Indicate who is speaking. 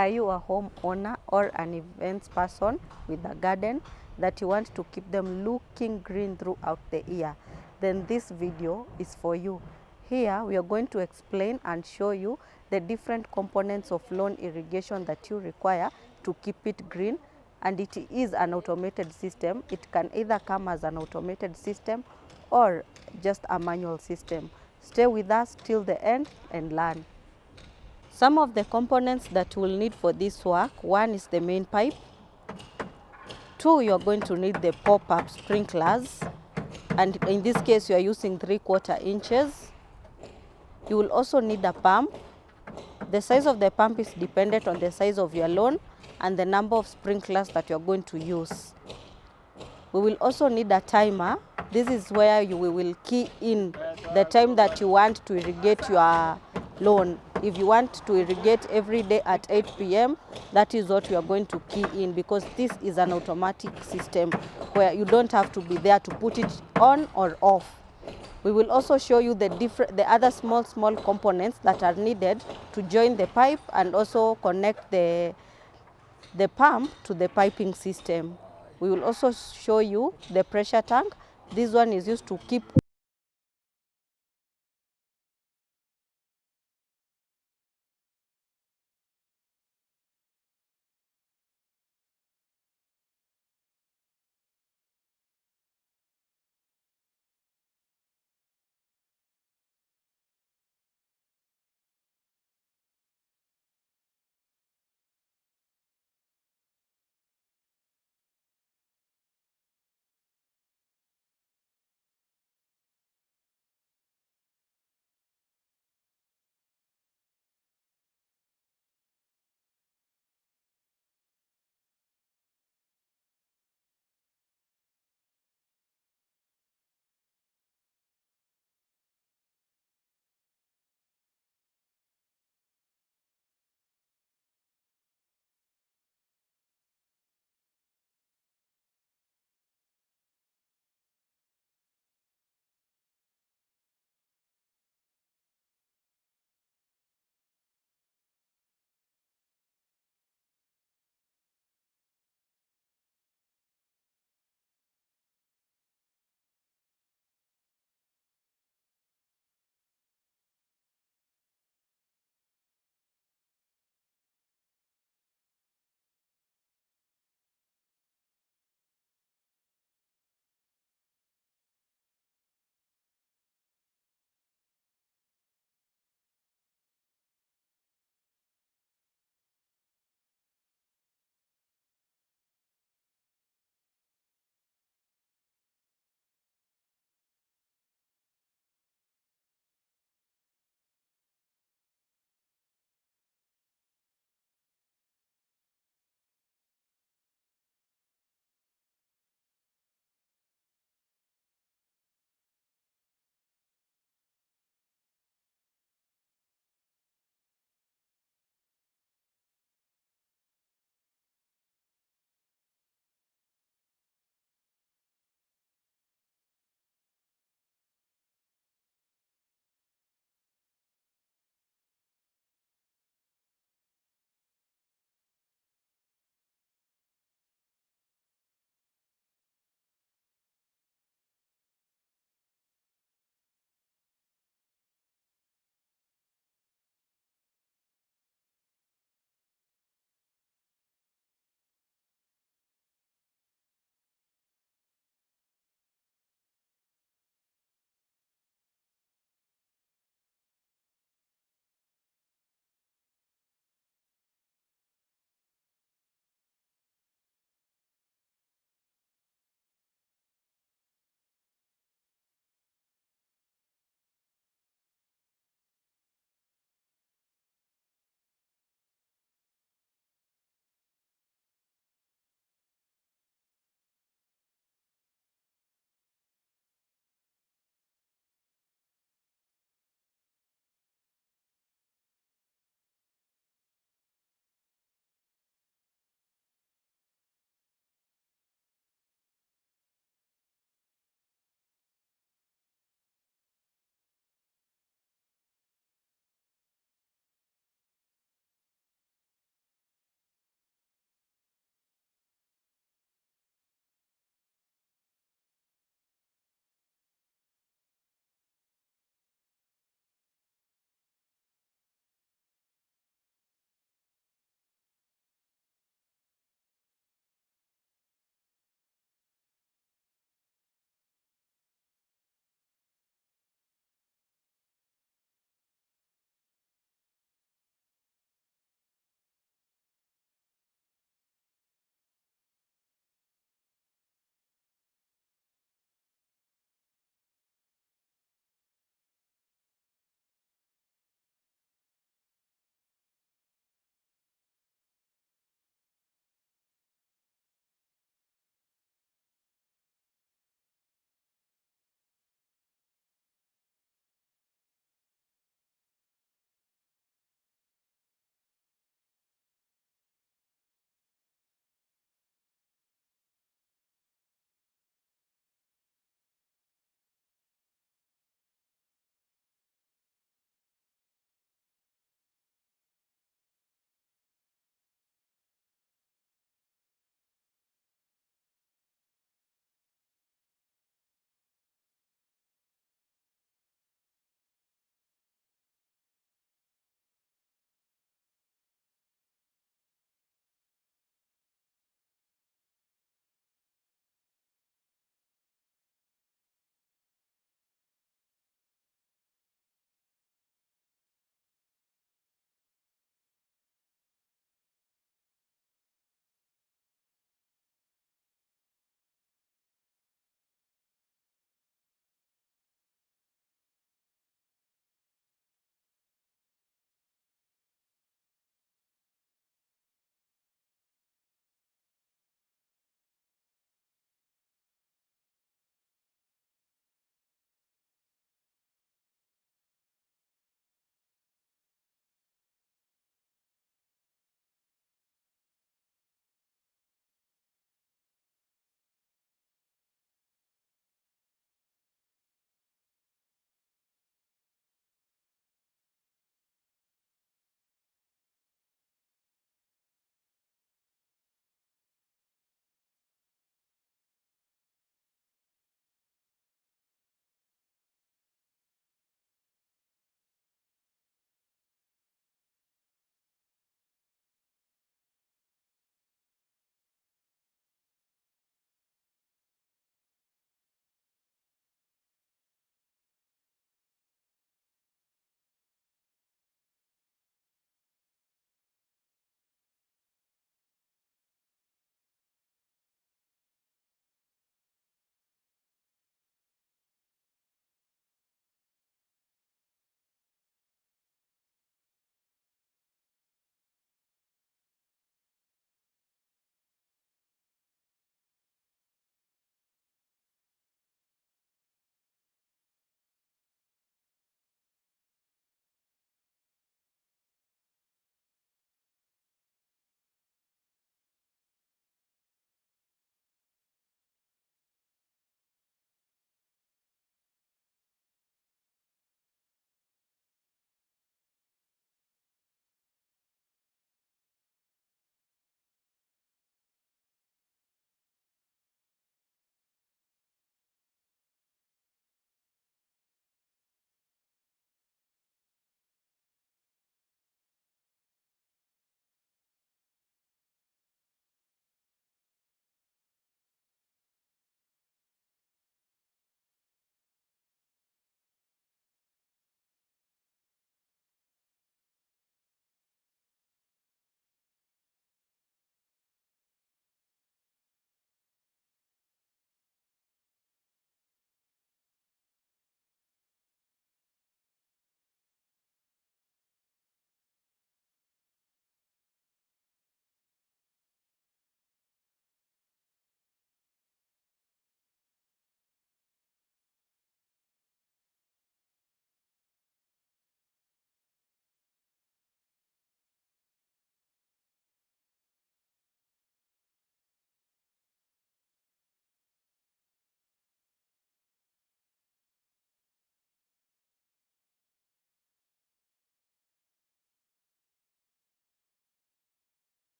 Speaker 1: Are you a homeowner or an events person with a garden that you want to keep them looking green throughout the year? Then this video is for you. Here we are going to explain and show you the different components of lawn irrigation that you require to keep it green, and it is an automated system. It can either come as an automated system or just a manual system. Stay with us till the end and learn. Some of the components that you will need for this work: one is the main pipe. Two, you are going to need the pop-up sprinklers, and in this case you are using 3/4 inches. You will also need a pump. The size of the pump is dependent on the size of your lawn and the number of sprinklers that you are going to use. We will also need a timer. This is where you will key in the time that you want to irrigate your lawn. If you want to irrigate every day at 8 p.m, that is what we are going to key in, because this is an automatic system where you don't have to be there to put it on or off. We will also show you the other small components that are needed to join the pipe and also connect the pump to the piping system. We will also show you the pressure tank. This one is used to keep